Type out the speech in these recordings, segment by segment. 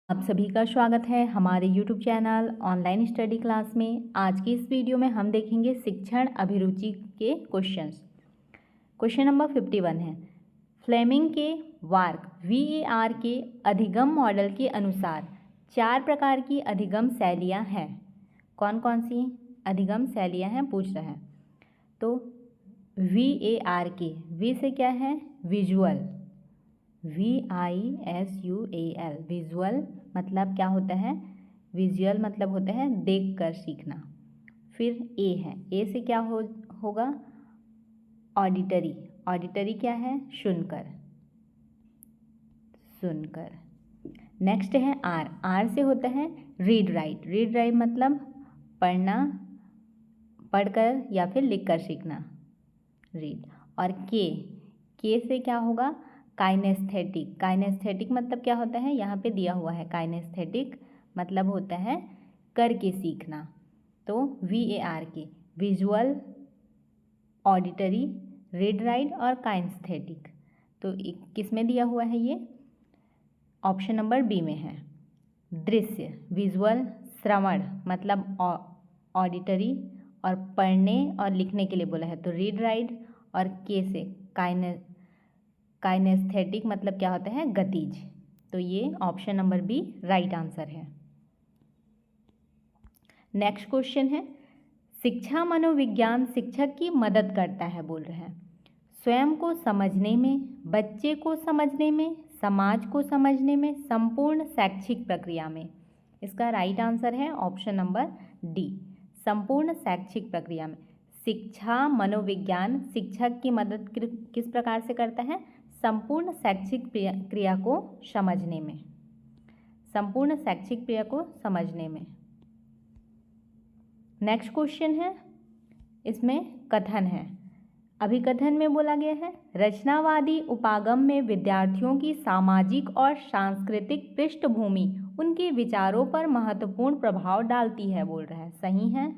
आप सभी का स्वागत है हमारे YouTube channel online study class में। आज की इस वीडियो में हम देखेंगे शिक्षण अभिरुचि के क्वेश्चंस। क्वेश्चन नंबर 51 है, फ्लेमिंग के वार्क VAR के अधिगम मॉडल के अनुसार 4 प्रकार की अधिगम शैलियाँ हैं। कौन कौन सी अधिगम शैलियाँ हैं पूछ रहे हैं। तो VAR के वी से क्या है, विजुअल, VISUAL, विजुअल मतलब क्या होता है, विजुअल मतलब होता है देख कर सीखना। फिर ए है, ए से क्या होगा, ऑडिटरी, ऑडिटरी क्या है, सुनकर, सुनकर। नेक्स्ट है आर, आर से होता है रीड राइट, रीड राइट मतलब पढ़ना, पढ़कर या फिर लिखकर सीखना, रीड। और के से क्या होगा, काइनेस्थेटिक, काइनेस्थेटिक मतलब क्या होता है, यहाँ पे दिया हुआ है, काइनेस्थेटिक मतलब होता है करके सीखना। तो VAR के विजुअल, ऑडिटरी, रीड राइट और काइनेस्थेटिक। तो किस में दिया हुआ है, ये ऑप्शन नंबर बी में है। दृश्य, विजुअल, श्रवण मतलब ऑडिटरी और पढ़ने और लिखने के लिए बोला है तो रीड राइट, और के से काइनेस्थेटिक मतलब क्या होता है, गतिज। तो ये option number B right answer है। नेक्स्ट क्वेश्चन है, शिक्षा मनोविज्ञान शिक्षक की मदद करता है, बोल रहे हैं स्वयं को समझने में, बच्चे को समझने में, समाज को समझने में, संपूर्ण शैक्षिक प्रक्रिया में। इसका राइट आंसर है ऑप्शन नंबर डी, संपूर्ण शैक्षिक प्रक्रिया में। शिक्षा मनोविज्ञान शिक्षक की मदद किस प्रकार से करता है, संपूर्ण शैक्षिक क्रिया को समझने में, संपूर्ण शैक्षिक क्रिया को समझने में। नेक्स्ट क्वेश्चन है, इसमें कथन है, अभिकथन में बोला गया है रचनावादी उपागम में विद्यार्थियों की सामाजिक और सांस्कृतिक पृष्ठभूमि उनके विचारों पर महत्वपूर्ण प्रभाव डालती है, बोल रहा है सही है।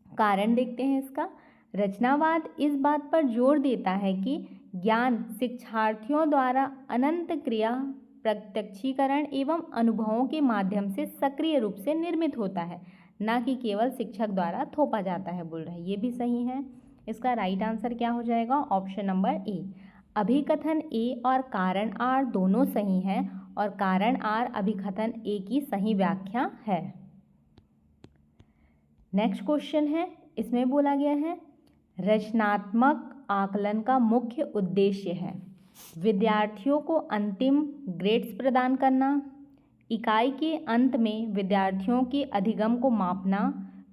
कारण देखते हैं इसका, रचनावाद इस बात पर जोर देता है कि ज्ञान शिक्षार्थियों द्वारा अनंत क्रिया, प्रत्यक्षीकरण एवं अनुभवों के माध्यम से सक्रिय रूप से निर्मित होता है, न कि केवल शिक्षक द्वारा थोपा जाता है, बोल रहे हैं ये भी सही है। इसका राइट आंसर क्या हो जाएगा, ऑप्शन नंबर ए। अभिकथन ए और कारण आर दोनों सही हैं और कारण आर अभिकथन ए की सही व्याख्या है। नेक्स्ट क्वेश्चन है, इसमें बोला गया है रचनात्मक आकलन का मुख्य उद्देश्य है विद्यार्थियों को अंतिम ग्रेड्स प्रदान करना, इकाई के अंत में विद्यार्थियों के अधिगम को मापना,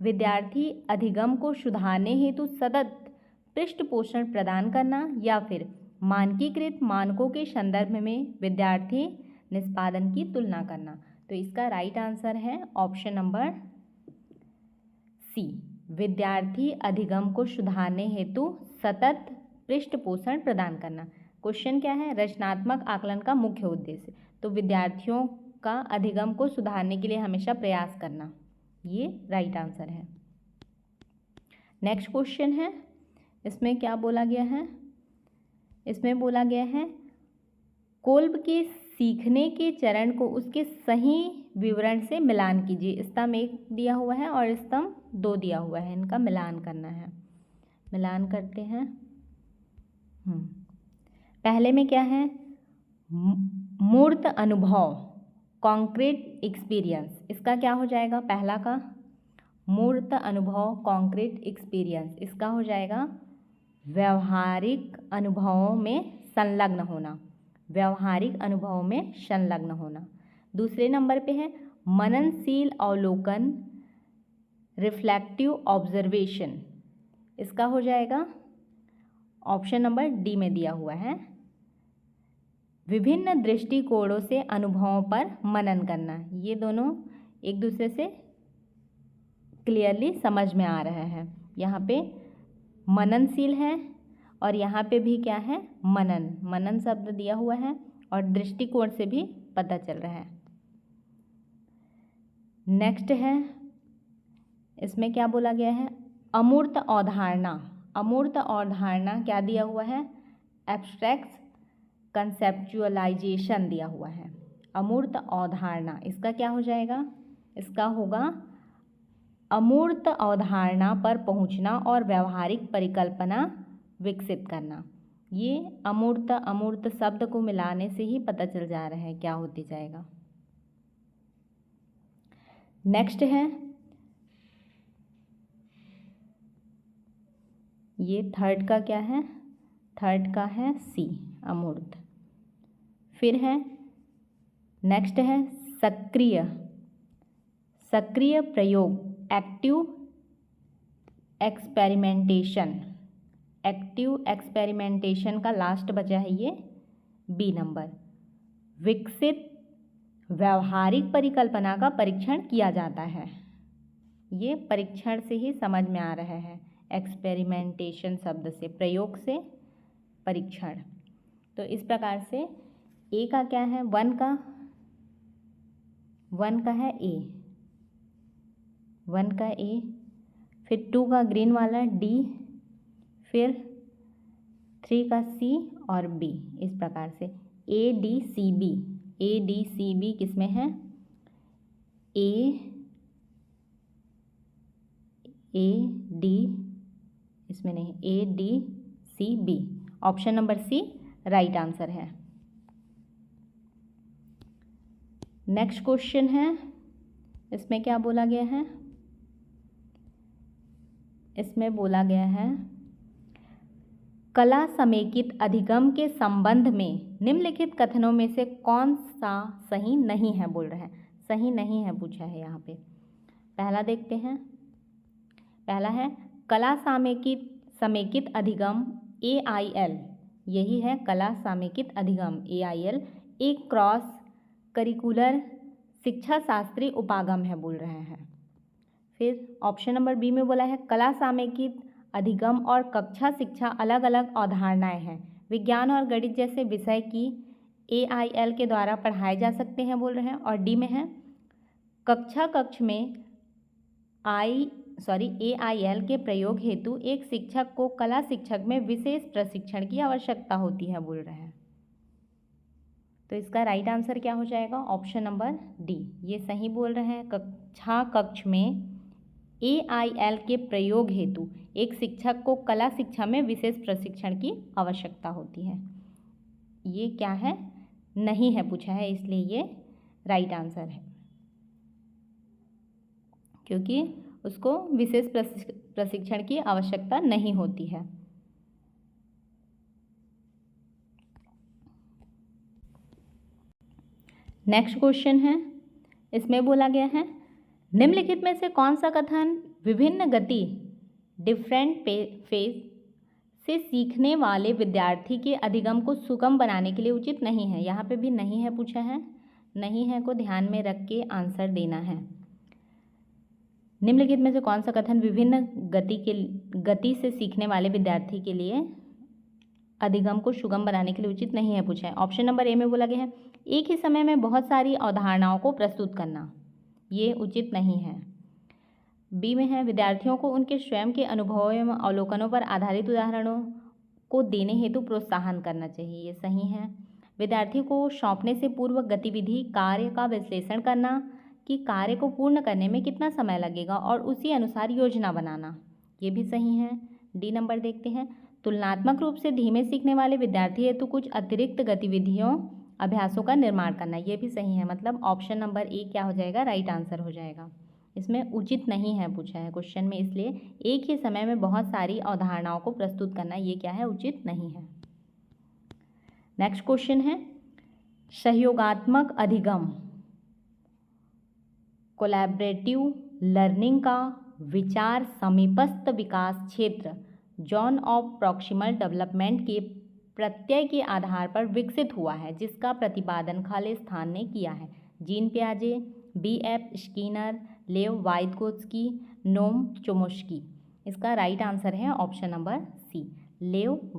विद्यार्थी अधिगम को सुधारने हेतु सतत पृष्ठपोषण प्रदान करना, या फिर मानकीकृत मानकों के संदर्भ में विद्यार्थी निष्पादन की तुलना करना। तो इसका राइट आंसर है ऑप्शन नंबर सी, विद्यार्थी अधिगम को सुधारने हेतु सतत पृष्ठपोषण प्रदान करना। क्वेश्चन क्या है, रचनात्मक आकलन का मुख्य उद्देश्य, तो विद्यार्थियों का अधिगम को सुधारने के लिए हमेशा प्रयास करना, ये राइट आंसर है। नेक्स्ट क्वेश्चन है, इसमें क्या बोला गया है, इसमें बोला गया है कोल्ब के सीखने के चरण को उसके सही विवरण से मिलान कीजिए। स्तंभ 1 दिया हुआ है और स्तंभ 2 दिया हुआ है, इनका मिलान करना है। मिलान करते हैं। पहले में क्या है, मूर्त अनुभव, कॉन्क्रीट एक्सपीरियंस, इसका क्या हो जाएगा, पहला का मूर्त अनुभव कॉन्क्रीट एक्सपीरियंस, इसका हो जाएगा व्यवहारिक अनुभवों में संलग्न होना, व्यवहारिक अनुभवों में संलग्न होना। दूसरे नंबर पे है मननशील अवलोकन, रिफ्लेक्टिव ऑब्जर्वेशन, इसका हो जाएगा ऑप्शन नंबर डी में दिया हुआ है विभिन्न दृष्टिकोणों से अनुभवों पर मनन करना। ये दोनों एक दूसरे से क्लियरली समझ में आ रहा है। यहाँ पे मननशील है और यहाँ पे भी क्या है, मनन, मनन शब्द दिया हुआ है और दृष्टिकोण से भी पता चल रहा है। नेक्स्ट है, इसमें क्या बोला गया है, अमूर्त अवधारणा, अमूर्त अवधारणा क्या दिया हुआ है, एब्स्ट्रैक्ट कंसेप्चुअलाइजेशन दिया हुआ है। अमूर्त अवधारणा, इसका क्या हो जाएगा? इसका होगा अमूर्त अवधारणा पर पहुंचना और व्यवहारिक परिकल्पना विकसित करना। ये अमूर्त अमूर्त शब्द को मिलाने से ही पता चल जा रहा है क्या होते जाएगा। नेक्स्ट है, ये थर्ड का क्या है? थर्ड का है सी, अमूर्त। फिर है नेक्स्ट है सक्रिय, सक्रिय प्रयोग, एक्टिव एक्सपेरिमेंटेशन। एक्टिव एक्सपेरिमेंटेशन का लास्ट बचा है ये बी नंबर। विकसित व्यवहारिक परिकल्पना का परीक्षण किया जाता है। ये परीक्षण से ही समझ में आ रहा है, एक्सपेरिमेंटेशन शब्द से, प्रयोग से परीक्षण। तो इस प्रकार से ए का क्या है? वन का है ए, वन का ए, फिर टू का ग्रीन वाला डी, फिर थ्री का सी और बी। इस प्रकार से A D C B, A D C B किस में है? ए डी, इसमें नहीं, A D C B. Option number C right answer है। नेक्स्ट क्वेश्चन है, इसमें क्या बोला गया है? इसमें बोला गया है कला समेकित अधिगम के संबंध में निम्नलिखित कथनों में से कौन सा सही नहीं है, बोल रहे हैं। सही नहीं है पूछा है यहाँ पे। पहला देखते हैं, पहला है कला समेकित अधिगम AIL, यही है कला समेकित अधिगम AIL, एक क्रॉस करिकुलर शिक्षा शास्त्री उपागम है, बोल रहे हैं। फिर ऑप्शन नंबर बी में बोला है कला समेकित अधिगम और कक्षा शिक्षा अलग अलग अवधारणाएं हैं, विज्ञान और गणित जैसे विषय की AIL के द्वारा पढ़ाए जा सकते हैं, बोल रहे हैं। और डी में है कक्ष में AIL के प्रयोग हेतु एक शिक्षक को कला शिक्षक में विशेष प्रशिक्षण की आवश्यकता होती है, बोल रहे हैं। तो इसका राइट आंसर क्या हो जाएगा? ऑप्शन नंबर डी, ये सही बोल रहे हैं। कक्ष में AIL के प्रयोग हेतु एक शिक्षक को कला शिक्षा में विशेष प्रशिक्षण की आवश्यकता होती है। ये क्या है? नहीं है पूछा है, इसलिए ये राइट आंसर है, क्योंकि उसको विशेष प्रशिक्षण की आवश्यकता नहीं होती है। नेक्स्ट क्वेश्चन है, इसमें बोला गया है निम्नलिखित में से कौन सा कथन विभिन्न गति डिफरेंट फेज से सीखने वाले विद्यार्थी के अधिगम को सुगम बनाने के लिए उचित नहीं है। यहाँ पे भी नहीं है पूछा है, नहीं है को ध्यान में रख के आंसर देना है। निम्नलिखित में से कौन सा कथन विभिन्न गति से सीखने वाले विद्यार्थी के लिए अधिगम को सुगम बनाने के लिए उचित नहीं है पूछा है। ऑप्शन नंबर ए में बोला गया है एक ही समय में बहुत सारी अवधारणाओं को प्रस्तुत करना, ये उचित नहीं है। बी में है विद्यार्थियों को उनके स्वयं के अनुभवों एवं अवलोकनों पर आधारित उदाहरणों को देने हेतु प्रोत्साहन करना चाहिए, ये सही है। विद्यार्थी को सौंपने से पूर्व गतिविधि कार्य का विश्लेषण करना कि कार्य को पूर्ण करने में कितना समय लगेगा और उसी अनुसार योजना बनाना, ये भी सही है। डी नंबर देखते हैं तुलनात्मक रूप से धीमे सीखने वाले विद्यार्थी हेतु कुछ अतिरिक्त गतिविधियों अभ्यासों का निर्माण करना, ये भी सही है। मतलब ऑप्शन नंबर ए क्या हो जाएगा? राइट आंसर हो जाएगा। इसमें उचित नहीं है पूछा है क्वेश्चन में, इसलिए एक ही समय में बहुत सारी अवधारणाओं को प्रस्तुत करना, ये क्या है? उचित नहीं है। नेक्स्ट क्वेश्चन है सहयोगात्मक अधिगम कोलैबोरेटिव लर्निंग का विचार समीपस्थ विकास क्षेत्र जोन ऑफ प्रॉक्सिमल डेवलपमेंट के प्रत्यय के आधार पर विकसित हुआ है, जिसका प्रतिपादन खालिस्तान ने किया है। जीन पियाजे, BF Skinner, Lev Vygotsky, Noam Chomsky. इसका राइट आंसर है option number C, Lev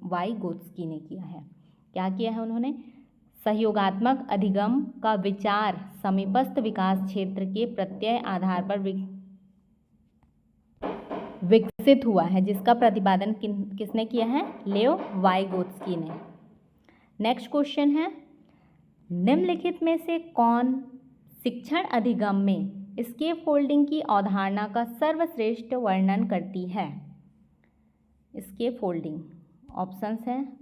Vygotsky ने किया है। क्या किया है उन्होंने? सहयोगात्मक अधिगम का विचार समीपस्थ विकास क्षेत्र के प्रत्यय आधार पर विकसित हुआ है, जिसका प्रतिपादन किसने किया है? लेव वाइगोत्स्की ने। नेक्स्ट क्वेश्चन है निम्नलिखित में से कौन शिक्षण अधिगम में स्केप फोल्डिंग की अवधारणा का सर्वश्रेष्ठ वर्णन करती है? स्केप फोल्डिंग ऑप्शंस हैं।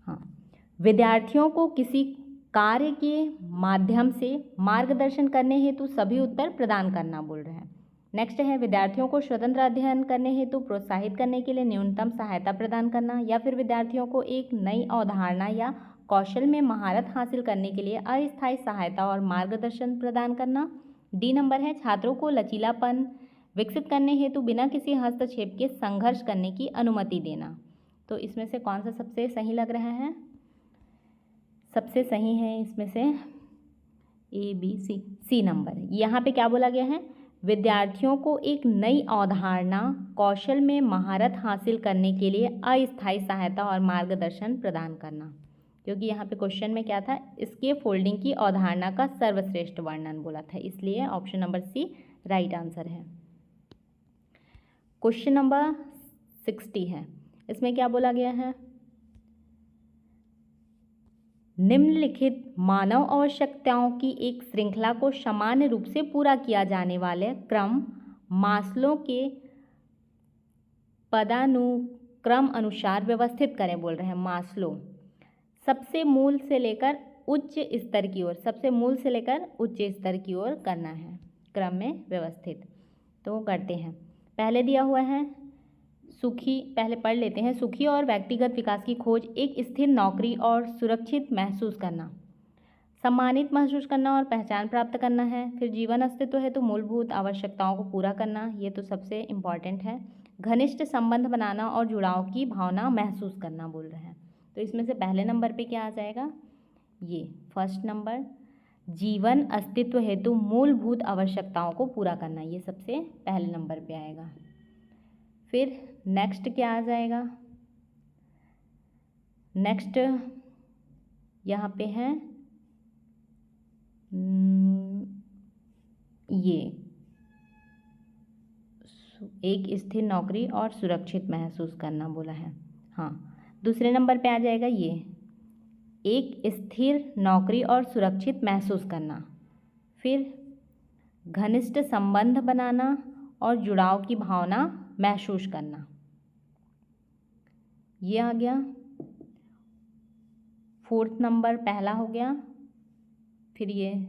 हाँ, विद्यार्थियों को किसी कार्य के माध्यम से मार्गदर्शन करने हेतु सभी उत्तर प्रदान करना बोल रहे हैं। नेक्स्ट है विद्यार्थियों को स्वतंत्र अध्ययन करने हेतु प्रोत्साहित करने के लिए न्यूनतम सहायता प्रदान करना, या फिर विद्यार्थियों को एक नई अवधारणा या कौशल में महारत हासिल करने के लिए अस्थायी सहायता और मार्गदर्शन प्रदान करना। डी नंबर है छात्रों को लचीलापन विकसित करने हेतु बिना किसी हस्तक्षेप के संघर्ष करने की अनुमति देना। तो इसमें से कौन सा सबसे सही लग रहा है? सबसे सही है इसमें से ए बी सी नंबर। यहाँ पे क्या बोला गया है? विद्यार्थियों को एक नई अवधारणा कौशल में महारत हासिल करने के लिए अस्थायी सहायता और मार्गदर्शन प्रदान करना, क्योंकि यहाँ पे क्वेश्चन में क्या था? स्केप फोल्डिंग की अवधारणा का सर्वश्रेष्ठ वर्णन बोला था, इसलिए option number C right answer है। क्वेश्चन नंबर 60 है, इसमें क्या बोला गया है? निम्नलिखित मानव आवश्यकताओं की एक श्रृंखला को समान रूप से पूरा किया जाने वाले क्रम मास्लो के पदानुक्रम अनुसार व्यवस्थित करें बोल रहे हैं। मास्लो सबसे मूल से लेकर उच्च स्तर की ओर, सबसे मूल से लेकर उच्च स्तर की ओर करना है क्रम में व्यवस्थित। तो करते हैं। पहले दिया हुआ है सुखी, पहले पढ़ लेते हैं। सुखी और व्यक्तिगत विकास की खोज, एक स्थिर नौकरी और सुरक्षित महसूस करना, सम्मानित महसूस करना और पहचान प्राप्त करना है। फिर जीवन अस्तित्व है तो मूलभूत आवश्यकताओं को पूरा करना, ये तो सबसे इम्पॉर्टेंट है। घनिष्ठ संबंध बनाना और जुड़ाव की भावना महसूस करना बोल रहे हैं। तो इसमें से पहले नंबर पे क्या आ जाएगा? ये फर्स्ट नंबर जीवन अस्तित्व हेतु मूलभूत आवश्यकताओं को पूरा करना, ये सबसे पहले नंबर पे आएगा। फिर नेक्स्ट क्या आ जाएगा? नेक्स्ट यहाँ पे है ये एक स्थिर नौकरी और सुरक्षित महसूस करना बोला है। हाँ, दूसरे नंबर पे आ जाएगा ये एक स्थिर नौकरी और सुरक्षित महसूस करना। फिर घनिष्ठ संबंध बनाना और जुड़ाव की भावना महसूस करना, ये आ गया। फोर्थ नंबर पहला हो गया, फिर ये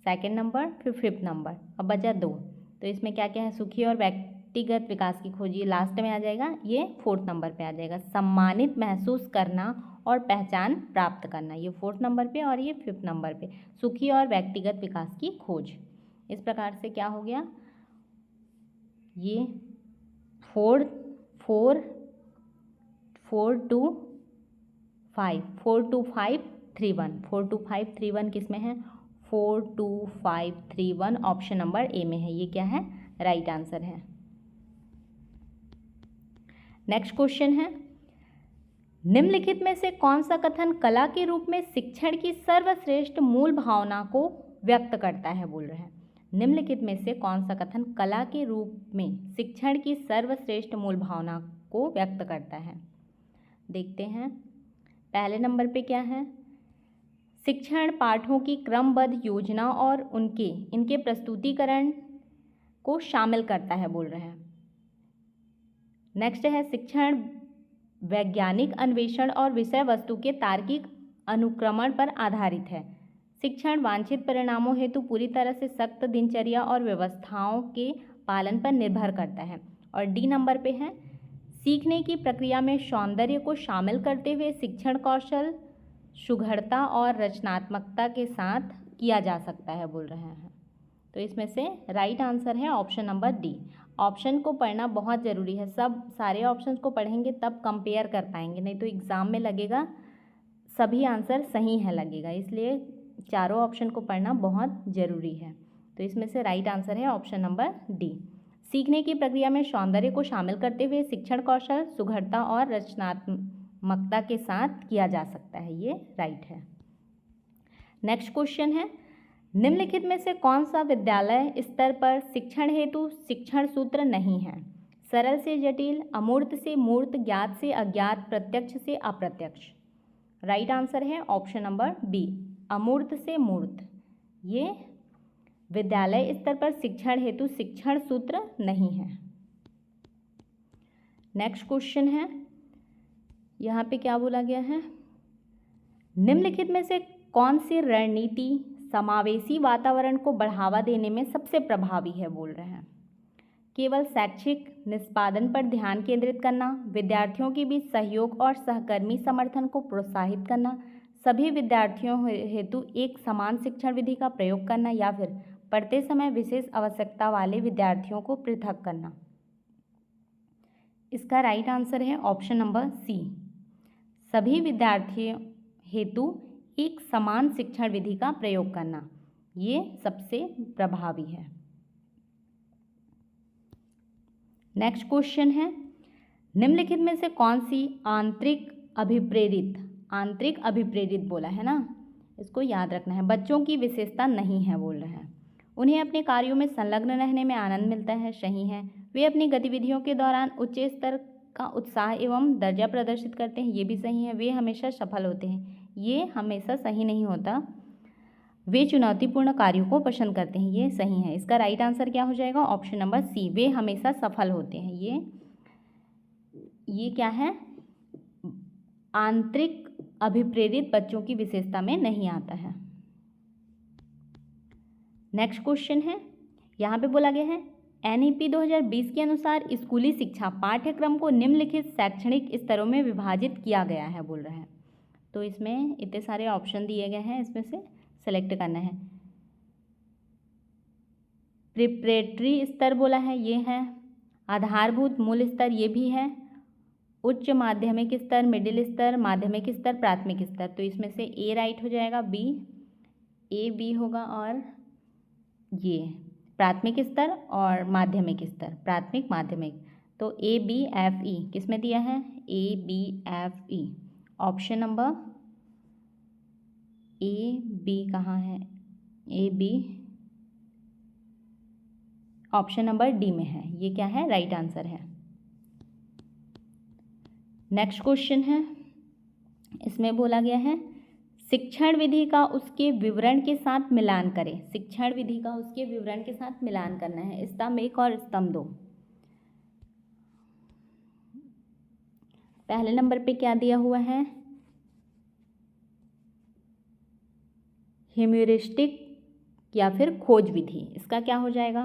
सेकंड नंबर, फिर फिफ्थ नंबर, अब बचा 2। तो इसमें क्या क्या है? सुखी और व्यक्तिगत विकास की खोज, ये लास्ट में आ जाएगा, ये फोर्थ नंबर पे आ जाएगा। सम्मानित महसूस करना और पहचान प्राप्त करना, ये फोर्थ नंबर पे, और ये फिफ्थ नंबर पे सुखी और व्यक्तिगत विकास की खोज। इस प्रकार से क्या हो गया? ये 4 2 5 3 1 4 2 5 3 1 किस में है? 4 2 5 3 1 ऑप्शन नंबर ए में है। ये क्या है? राइट आंसर है। नेक्स्ट क्वेश्चन है, निम्नलिखित में से कौन सा कथन कला के रूप में शिक्षण की सर्वश्रेष्ठ मूल भावना को व्यक्त करता है बोल रहे हैं। निम्नलिखित में से कौन सा कथन कला के रूप में शिक्षण की सर्वश्रेष्ठ मूल भावना को व्यक्त करता है? देखते हैं। पहले नंबर पे क्या है? शिक्षण पाठों की क्रमबद्ध योजना और इनके प्रस्तुतिकरण को शामिल करता है बोल रहे हैं। नेक्स्ट है शिक्षण वैज्ञानिक अन्वेषण और विषय वस्तु के तार्किक अनुक्रमण पर आधारित है। शिक्षण वांछित परिणामों हेतु पूरी तरह से सख्त दिनचर्या और व्यवस्थाओं के पालन पर निर्भर करता है। और डी नंबर पे है सीखने की प्रक्रिया में सौंदर्य को शामिल करते हुए शिक्षण कौशल सुघड़ता और रचनात्मकता के साथ किया जा सकता है बोल रहे हैं। तो इसमें से राइट आंसर है ऑप्शन नंबर डी। ऑप्शन को पढ़ना बहुत ज़रूरी है, सब सारे ऑप्शंस को पढ़ेंगे तब कंपेयर कर पाएंगे, नहीं तो एग्ज़ाम में लगेगा सभी आंसर सही है लगेगा, इसलिए चारों ऑप्शन को पढ़ना बहुत ज़रूरी है। तो इसमें से राइट आंसर है ऑप्शन नंबर डी। सीखने की प्रक्रिया में सौंदर्य को शामिल करते हुए शिक्षण कौशल सुघड़ता और रचनात्मकता के साथ किया जा सकता है, ये राइट है। नेक्स्ट क्वेश्चन है, निम्नलिखित में से कौन सा विद्यालय स्तर पर शिक्षण हेतु शिक्षण सूत्र नहीं है? सरल से जटिल, अमूर्त से मूर्त, ज्ञात से अज्ञात, प्रत्यक्ष से अप्रत्यक्ष। राइट आंसर है ऑप्शन नंबर बी, अमूर्त से मूर्त। ये विद्यालय स्तर पर शिक्षण हेतु शिक्षण सूत्र नहीं है। नेक्स्ट क्वेश्चन है, यहाँ पे क्या बोला गया है, निम्नलिखित में से कौन सी रणनीति समावेशी वातावरण को बढ़ावा देने में सबसे प्रभावी है बोल रहे हैं। केवल शैक्षिक निष्पादन पर ध्यान केंद्रित करना, विद्यार्थियों के बीच सहयोग और सहकर्मी समर्थन को प्रोत्साहित करना, सभी विद्यार्थियों हेतु एक समान शिक्षण विधि का प्रयोग करना, या फिर पढ़ते समय विशेष आवश्यकता वाले विद्यार्थियों को पृथक करना। इसका राइट आंसर है ऑप्शन नंबर सी, सभी विद्यार्थियों हेतु एक समान शिक्षण विधि का प्रयोग करना, ये सबसे प्रभावी है। नेक्स्ट क्वेश्चन है, निम्नलिखित में से कौन सी आंतरिक अभिप्रेरित बोला है ना, इसको याद रखना है, बच्चों की विशेषता नहीं है बोल रहे हैं। उन्हें अपने कार्यों में संलग्न रहने में आनंद मिलता है, सही है। वे अपनी गतिविधियों के दौरान उच्च स्तर का उत्साह एवं दर्जा प्रदर्शित करते हैं, ये भी सही है। वे हमेशा सफल होते हैं, ये हमेशा सही नहीं होता। वे चुनौतीपूर्ण कार्यों को पसंद करते हैं, ये सही है। इसका राइट आंसर क्या हो जाएगा, ऑप्शन नंबर सी, वे हमेशा सफल होते हैं। ये क्या है, आंतरिक अभिप्रेरित बच्चों की विशेषता में नहीं आता है। नेक्स्ट क्वेश्चन है, यहाँ पे बोला गया है NEP 2020 के अनुसार स्कूली शिक्षा पाठ्यक्रम को निम्नलिखित शैक्षणिक स्तरों में विभाजित किया गया है बोल रहे हैं। तो इसमें इतने सारे ऑप्शन दिए गए हैं, इसमें से सेलेक्ट करना है। प्रिपरेटरी स्तर बोला है, ये है। आधारभूत मूल स्तर, ये भी है। उच्च माध्यमिक स्तर, मिडिल स्तर, माध्यमिक स्तर, प्राथमिक स्तर। तो इसमें से ए राइट हो जाएगा, बी होगा, और ये प्राथमिक स्तर और माध्यमिक स्तर, प्राथमिक माध्यमिक। तो ABFE किस में दिया है, ABFE। ऑप्शन नंबर AB कहाँ है, AB ऑप्शन नंबर डी में है, ये क्या है, राइट आंसर है। नेक्स्ट क्वेश्चन है, इसमें बोला गया है शिक्षण विधि का उसके विवरण के साथ मिलान करें। शिक्षण विधि का उसके विवरण के साथ मिलान करना है, स्तंभ 1 और स्तंभ 2। पहले नंबर पे क्या दिया हुआ है, ह्यूरिस्टिक या फिर खोज विधि। इसका क्या हो जाएगा,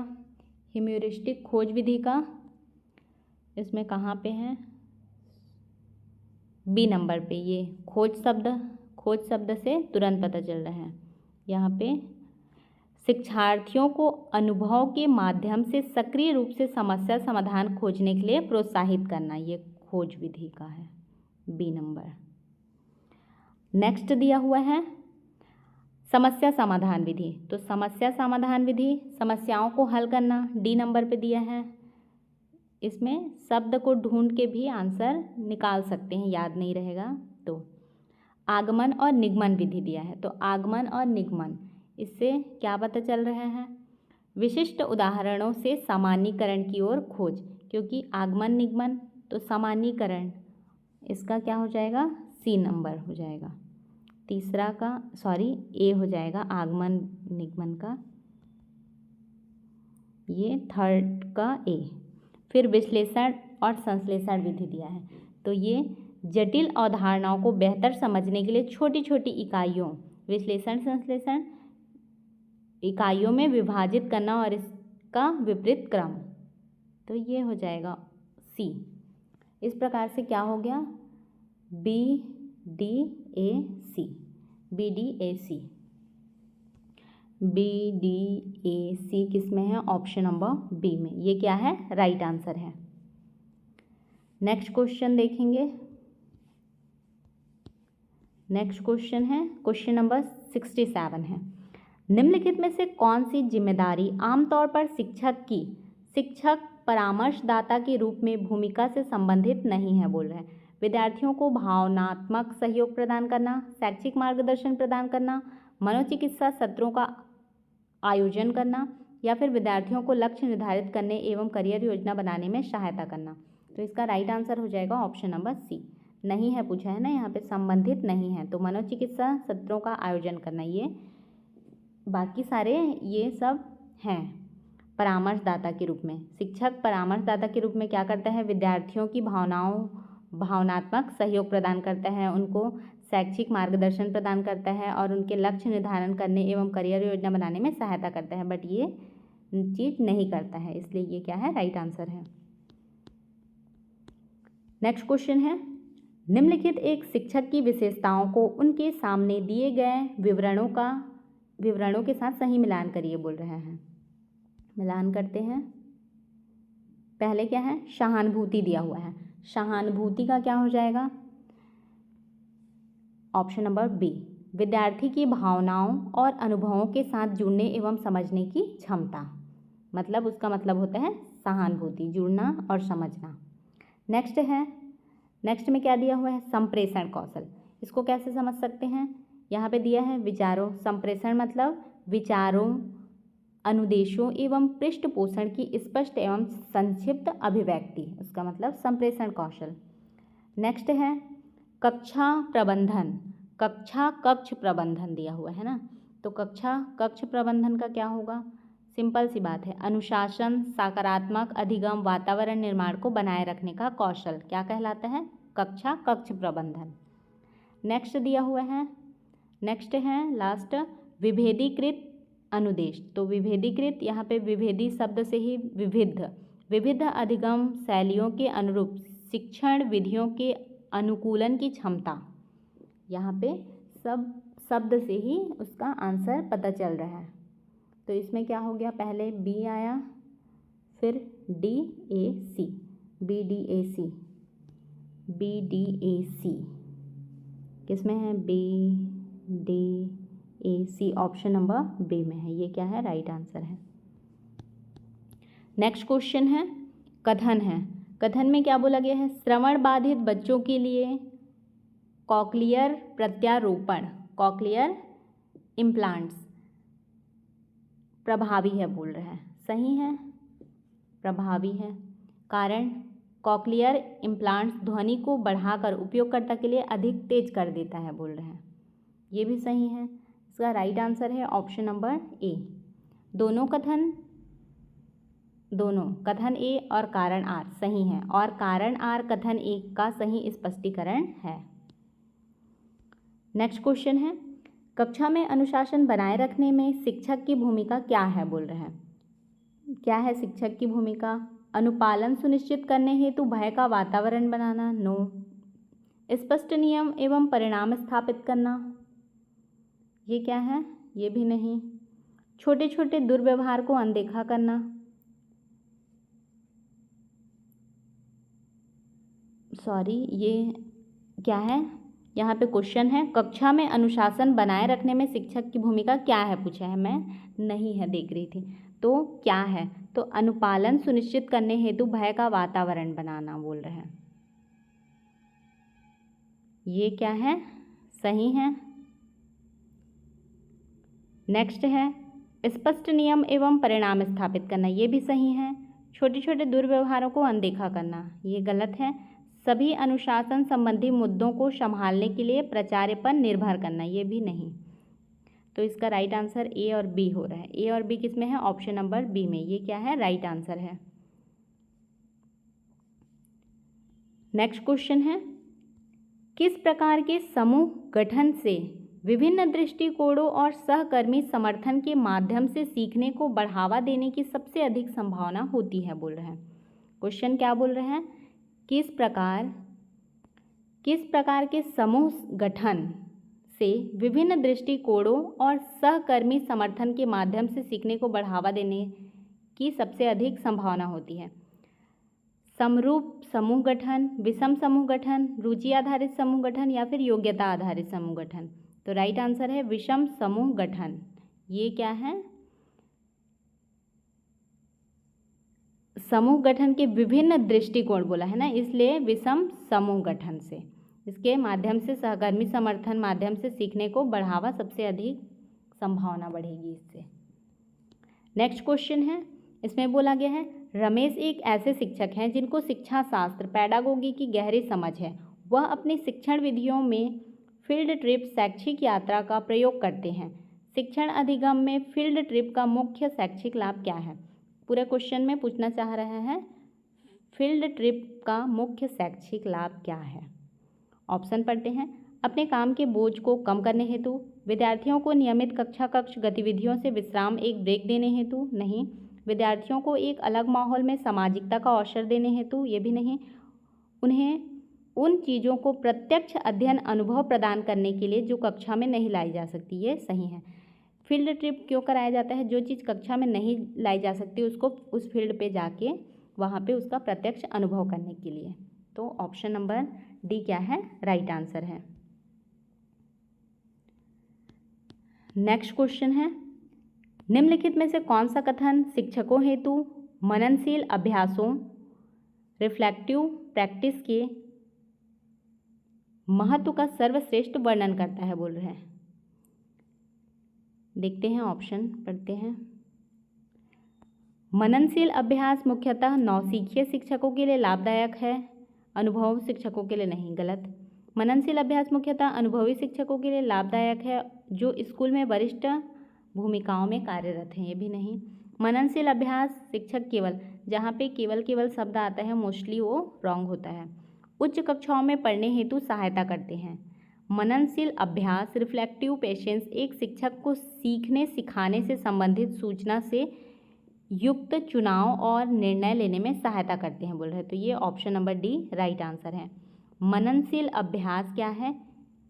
ह्यूरिस्टिक खोज विधि का, इसमें कहाँ पे है, बी नंबर पे। ये खोज शब्द से तुरंत पता चल रहा है। यहाँ पे शिक्षार्थियों को अनुभव के माध्यम से सक्रिय रूप से समस्या समाधान खोजने के लिए प्रोत्साहित करना, ये खोज विधि का है, बी नंबर। नेक्स्ट दिया हुआ है समस्या समाधान विधि। तो समस्या समाधान विधि, समस्याओं को हल करना, डी नंबर पे दिया है। इसमें शब्द को ढूंढ के भी आंसर निकाल सकते हैं, याद नहीं रहेगा तो। आगमन और निगमन विधि दिया है। तो आगमन और निगमन, इससे क्या पता चल रहा है, विशिष्ट उदाहरणों से सामान्यीकरण की ओर खोज, क्योंकि आगमन निगमन तो सामान्यीकरण, इसका क्या हो जाएगा, सी नंबर हो जाएगा। तीसरा का ए हो जाएगा आगमन निगमन का, ये थर्ड का ए। फिर विश्लेषण और संश्लेषण विधि दिया है। तो ये जटिल अवधारणाओं को बेहतर समझने के लिए छोटी छोटी इकाइयों, विश्लेषण संश्लेषण इकाइयों में विभाजित करना और इसका विपरीत क्रम, तो ये हो जाएगा सी। इस प्रकार से क्या हो गया, BDAC, BDAC किस में है, ऑप्शन नंबर बी में। ये क्या है, राइट आंसर है। नेक्स्ट क्वेश्चन देखेंगे। नेक्स्ट क्वेश्चन है, क्वेश्चन नंबर 67 है। निम्नलिखित में से कौन सी जिम्मेदारी आमतौर पर शिक्षक परामर्शदाता के रूप में भूमिका से संबंधित नहीं है बोल रहे हैं। विद्यार्थियों को भावनात्मक सहयोग प्रदान करना, शैक्षिक मार्गदर्शन प्रदान करना, मनोचिकित्सा सत्रों का आयोजन करना, या फिर विद्यार्थियों को लक्ष्य निर्धारित करने एवं करियर योजना बनाने में सहायता करना। तो इसका राइट आंसर हो जाएगा ऑप्शन नंबर सी, नहीं है पूछा है ना, यहाँ पे संबंधित नहीं है, तो मनोचिकित्सा सत्रों का आयोजन करना, ये बाकी सारे ये सब हैं परामर्शदाता के रूप में। शिक्षक परामर्शदाता के रूप में क्या करता है, विद्यार्थियों की भावनात्मक सहयोग प्रदान करता है, उनको शैक्षिक मार्गदर्शन प्रदान करता है और उनके लक्ष्य निर्धारण करने एवं करियर योजना बनाने में सहायता करता है, बट ये चीज़ नहीं करता है, इसलिए ये क्या है, राइट आंसर है। नेक्स्ट क्वेश्चन है, निम्नलिखित एक शिक्षक की विशेषताओं को उनके सामने दिए गए विवरणों के साथ सही मिलान करिए बोल रहे हैं। मिलान करते हैं। पहले क्या है, सहानुभूति दिया हुआ है, सहानुभूति का क्या हो जाएगा, ऑप्शन नंबर बी, विद्यार्थी की भावनाओं और अनुभवों के साथ जुड़ने एवं समझने की क्षमता, मतलब उसका मतलब होता है सहानुभूति, जुड़ना और समझना। नेक्स्ट में क्या दिया हुआ है, संप्रेषण कौशल, इसको कैसे समझ सकते हैं, यहाँ पे दिया है विचारों, संप्रेषण मतलब विचारों, अनुदेशों एवं पृष्ठपोषण की स्पष्ट एवं संक्षिप्त अभिव्यक्ति, उसका मतलब संप्रेषण कौशल। नेक्स्ट है कक्षा कक्ष प्रबंधन दिया हुआ है ना, तो कक्ष प्रबंधन का क्या होगा, सिंपल सी बात है, अनुशासन, सकारात्मक अधिगम, वातावरण निर्माण को बनाए रखने का कौशल क्या कहलाता है, कक्ष प्रबंधन। नेक्स्ट दिया हुआ है, नेक्स्ट है लास्ट, विभेदीकृत अनुदेश, तो विभेदीकृत, यहाँ पे विभेदी शब्द से ही विविध अधिगम शैलियों के अनुरूप शिक्षण विधियों के अनुकूलन की क्षमता, यहाँ पे सब शब्द से ही उसका आंसर पता चल रहा है, तो इसमें क्या हो गया, पहले बी आया, फिर DAC, BDAC किसमें है, BDAC, ऑप्शन नंबर बी में है, ये क्या है, राइट आंसर है। नेक्स्ट क्वेश्चन है, कथन है, कथन में क्या बोला गया है, श्रवण बाधित बच्चों के लिए कॉक्लियर प्रत्यारोपण, कॉक्लियर इम्प्लांट्स प्रभावी है बोल रहे हैं, सही है, प्रभावी है, कारण कॉक्लियर इम्प्लांट्स ध्वनि को बढ़ाकर उपयोगकर्ता के लिए अधिक तेज कर देता है बोल रहे हैं, ये भी सही है, इसका राइट आंसर है ऑप्शन नंबर ए। दोनों कथन ए और कारण आर सही हैं, और कारण आर कथन ए का सही स्पष्टीकरण है। नेक्स्ट क्वेश्चन है, कक्षा में अनुशासन बनाए रखने में शिक्षक की भूमिका क्या है बोल रहे हैं, क्या है शिक्षक की भूमिका, अनुपालन सुनिश्चित करने हेतु भय का वातावरण बनाना, नो, स्पष्ट नियम एवं परिणाम स्थापित करना, ये क्या है, ये भी नहीं, छोटे छोटे दुर्व्यवहार को अनदेखा करना, सॉरी ये क्या है, यहाँ पे क्वेश्चन है कक्षा में अनुशासन बनाए रखने में शिक्षक की भूमिका क्या है पूछा है, मैं नहीं है देख रही थी, तो क्या है, तो अनुपालन सुनिश्चित करने हेतु भय का वातावरण बनाना बोल रहे हैं, ये क्या है, सही है। नेक्स्ट है स्पष्ट नियम एवं परिणाम स्थापित करना, ये भी सही है, छोटे छोटे दुर्व्यवहारों को अनदेखा करना, ये गलत है, सभी अनुशासन संबंधी मुद्दों को संभालने के लिए प्राचार्य पर निर्भर करना, ये भी नहीं, तो इसका राइट आंसर ए और बी हो रहा है, ए और बी किस में है, ऑप्शन नंबर बी में, ये क्या है, राइट आंसर है। नेक्स्ट क्वेश्चन है, किस प्रकार के समूह गठन से विभिन्न दृष्टिकोणों और सहकर्मी समर्थन के माध्यम से सीखने को बढ़ावा देने की सबसे अधिक संभावना होती है बोल रहे हैं, क्वेश्चन क्या बोल रहे हैं, किस प्रकार के समूह गठन से विभिन्न दृष्टिकोणों और सहकर्मी समर्थन के माध्यम से सीखने को बढ़ावा देने की सबसे अधिक संभावना होती है, समरूप समूह गठन, विषम समूह गठन, रुचि आधारित समूह गठन या फिर योग्यता आधारित समूह गठन, तो राइट आंसर है विषम समूह गठन, ये क्या है, समूह गठन के विभिन्न दृष्टिकोण बोला है ना, इसलिए विषम समूह गठन से, इसके माध्यम से सहकर्मी समर्थन माध्यम से सीखने को बढ़ावा सबसे अधिक संभावना बढ़ेगी इससे। नेक्स्ट क्वेश्चन है, इसमें बोला गया है रमेश एक ऐसे शिक्षक हैं जिनको शिक्षा शास्त्र पैडागोगी की गहरी समझ है, वह अपनी शिक्षण विधियों में फील्ड ट्रिप शैक्षिक यात्रा का प्रयोग करते हैं। शिक्षण अधिगम में फील्ड ट्रिप का मुख्य शैक्षिक लाभ क्या है? पूरे क्वेश्चन में पूछना चाह रहे हैं फील्ड ट्रिप का मुख्य शैक्षिक लाभ क्या है। ऑप्शन पढ़ते हैं। अपने काम के बोझ को कम करने हेतु, विद्यार्थियों को नियमित कक्ष गतिविधियों से विश्राम एक ब्रेक देने हेतु, नहीं। विद्यार्थियों को एक अलग माहौल में सामाजिकता का अवसर देने हेतु, ये भी नहीं। उन्हें उन चीज़ों को प्रत्यक्ष अध्ययन अनुभव प्रदान करने के लिए जो कक्षा में नहीं लाई जा सकती, ये सही है। फील्ड ट्रिप क्यों कराया जाता है? जो चीज़ कक्षा में नहीं लाई जा सकती उसको उस फील्ड पे जाके वहाँ पे उसका प्रत्यक्ष अनुभव करने के लिए। तो ऑप्शन नंबर डी क्या है? राइट आंसर है। नेक्स्ट क्वेश्चन है, निम्नलिखित में से कौन सा कथन शिक्षकों हेतु मननशील अभ्यासों रिफ्लेक्टिव प्रैक्टिस के महत्व का सर्वश्रेष्ठ वर्णन करता है? बोल रहे हैं। देखते हैं, ऑप्शन पढ़ते हैं। मननशील अभ्यास मुख्यतः नौसिखिए शिक्षकों के लिए लाभदायक है, अनुभव शिक्षकों के लिए नहीं, गलत। मननशील अभ्यास मुख्यतः अनुभवी शिक्षकों के लिए लाभदायक है जो स्कूल में वरिष्ठ भूमिकाओं में कार्यरत हैं, ये भी नहीं। मननशील अभ्यास शिक्षक केवल, जहाँ पे केवल शब्द आता है मोस्टली वो रॉन्ग होता है, उच्च कक्षाओं में पढ़ने हेतु सहायता करते हैं। मननशील अभ्यास रिफ्लेक्टिव पेशेंस एक शिक्षक को सीखने सिखाने से संबंधित सूचना से युक्त चुनाव और निर्णय लेने में सहायता करते हैं, बोल रहे हैं। तो ये option number D right answer है। मननशील अभ्यास क्या है?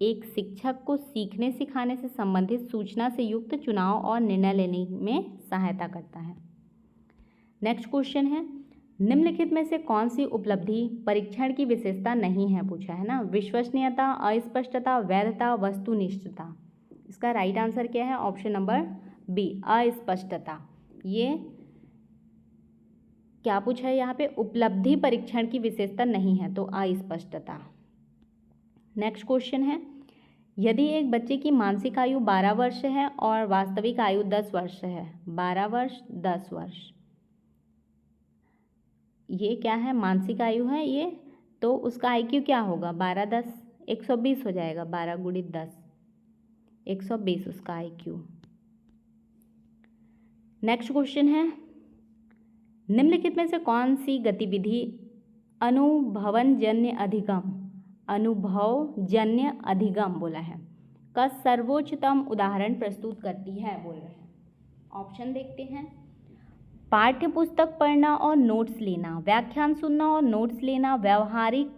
एक शिक्षक को सीखने सिखाने से संबंधित सूचना से युक्त चुनाव और निर्णय लेने में सहायता करता है। नेक्स्ट क्वेश्चन है, निम्नलिखित में से कौन सी उपलब्धि परीक्षण की विशेषता नहीं है? पूछा है ना। विश्वसनीयता, अस्पष्टता, वैधता, वस्तुनिष्ठता। इसका राइट आंसर क्या है? ऑप्शन नंबर बी अस्पष्टता। ये क्या पूछा है यहाँ पे? उपलब्धि परीक्षण की विशेषता नहीं है, तो अस्पष्टता। नेक्स्ट क्वेश्चन है, यदि एक बच्चे की मानसिक आयु 12 वर्ष है और वास्तविक आयु 10 वर्ष है, 12 वर्ष 10 वर्ष, ये क्या है? मानसिक आयु है ये, तो उसका IQ क्या होगा? 12 10 120 हो जाएगा, 12 गुणित 10 120 उसका IQ। नेक्स्ट क्वेश्चन है, निम्नलिखित में से कौन सी गतिविधि अनुभवजन्य अधिगम बोला है का सर्वोच्चतम उदाहरण प्रस्तुत करती है? बोल रहे हैं। ऑप्शन देखते हैं। पाठ्य पुस्तक पढ़ना और नोट्स लेना, व्याख्यान सुनना और नोट्स लेना, व्यवहारिक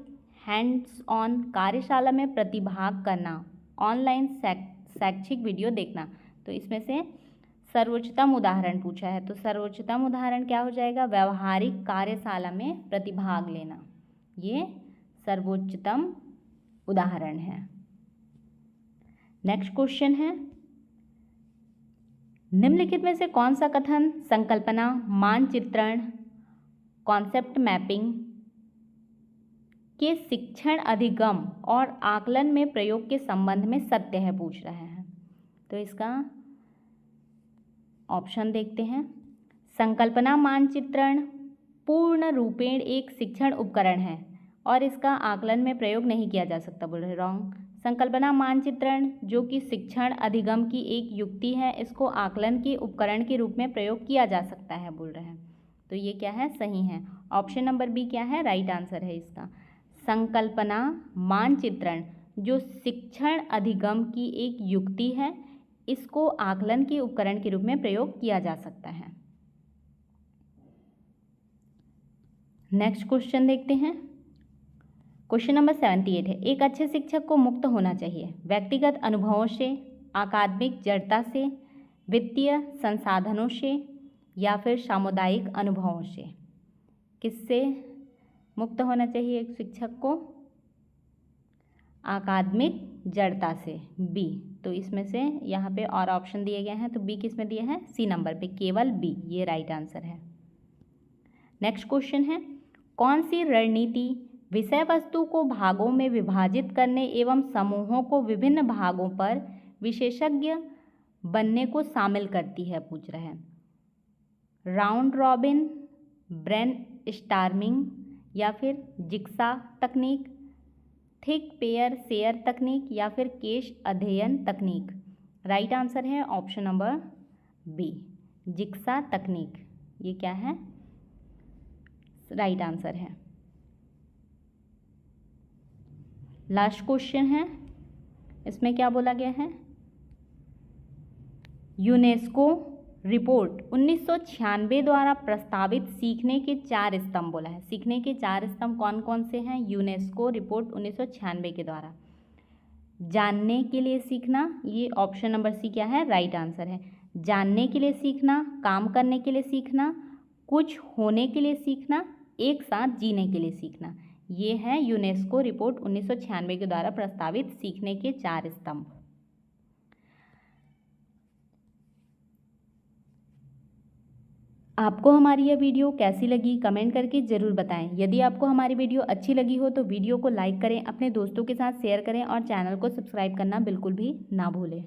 हैंड्स ऑन कार्यशाला में प्रतिभाग करना, ऑनलाइन शैक्षिक वीडियो देखना। तो इसमें से सर्वोच्चतम उदाहरण पूछा है, तो सर्वोच्चतम उदाहरण क्या हो जाएगा? व्यवहारिक कार्यशाला में प्रतिभाग लेना, ये सर्वोच्चतम उदाहरण है। नेक्स्ट क्वेश्चन है, निम्नलिखित में से कौन सा कथन संकल्पना, मानचित्रण, कॉन्सेप्ट मैपिंग के शिक्षण अधिगम और आकलन में प्रयोग के संबंध में सत्य है? पूछ रहे हैं। तो इसका ऑप्शन देखते हैं। संकल्पना मानचित्रण पूर्ण रूपेण एक शिक्षण उपकरण है और इसका आकलन में प्रयोग नहीं किया जा सकता, बोल रहे। रॉन्ग। संकल्पना मानचित्रण जो कि शिक्षण अधिगम की एक युक्ति है, इसको आकलन के उपकरण के रूप में प्रयोग किया जा सकता है, बोल रहे हैं। तो ये क्या है? सही है। ऑप्शन नंबर बी क्या है? राइट आंसर है इसका। संकल्पना मानचित्रण जो शिक्षण अधिगम की एक युक्ति है, इसको आकलन के उपकरण के रूप में प्रयोग किया जा सकता है। नेक्स्ट क्वेश्चन देखते हैं। क्वेश्चन नंबर 78 है, एक अच्छे शिक्षक को मुक्त होना चाहिए व्यक्तिगत अनुभवों से, अकादमिक जड़ता से, वित्तीय संसाधनों से या फिर सामुदायिक अनुभवों से। किससे मुक्त होना चाहिए एक शिक्षक को? अकादमिक जड़ता से, बी। तो इसमें से यहाँ पे और ऑप्शन दिए गए हैं, तो बी किस में दिए हैं? सी नंबर पे, केवल बी, ये राइट आंसर है। नेक्स्ट क्वेश्चन है, कौन सी रणनीति विषय वस्तु को भागों में विभाजित करने एवं समूहों को विभिन्न भागों पर विशेषज्ञ बनने को शामिल करती है? पूछ रहे हैं। राउंड रॉबिन, ब्रेन स्टार्मिंग या फिर जिक्सा तकनीक, थिक पेयर शेयर तकनीक या फिर केश अध्ययन तकनीक। राइट आंसर है ऑप्शन नंबर बी, जिक्सा तकनीक। ये क्या है? राइट आंसर है। लास्ट क्वेश्चन है, इसमें क्या बोला गया है? यूनेस्को रिपोर्ट 1996 द्वारा प्रस्तावित सीखने के 4 स्तंभ बोला है। सीखने के 4 स्तंभ कौन कौन से हैं? यूनेस्को रिपोर्ट 1996 के द्वारा। जानने के लिए सीखना, ये ऑप्शन नंबर सी क्या है? राइट आंसर है। जानने के लिए सीखना, काम करने के लिए सीखना, कुछ होने के लिए सीखना, एक साथ जीने के लिए सीखना, ये है यूनेस्को रिपोर्ट 1996 के द्वारा प्रस्तावित सीखने के 4 स्तंभ। आपको हमारी यह वीडियो कैसी लगी कमेंट करके ज़रूर बताएं। यदि आपको हमारी वीडियो अच्छी लगी हो तो वीडियो को लाइक करें, अपने दोस्तों के साथ शेयर करें और चैनल को सब्सक्राइब करना बिल्कुल भी ना भूलें।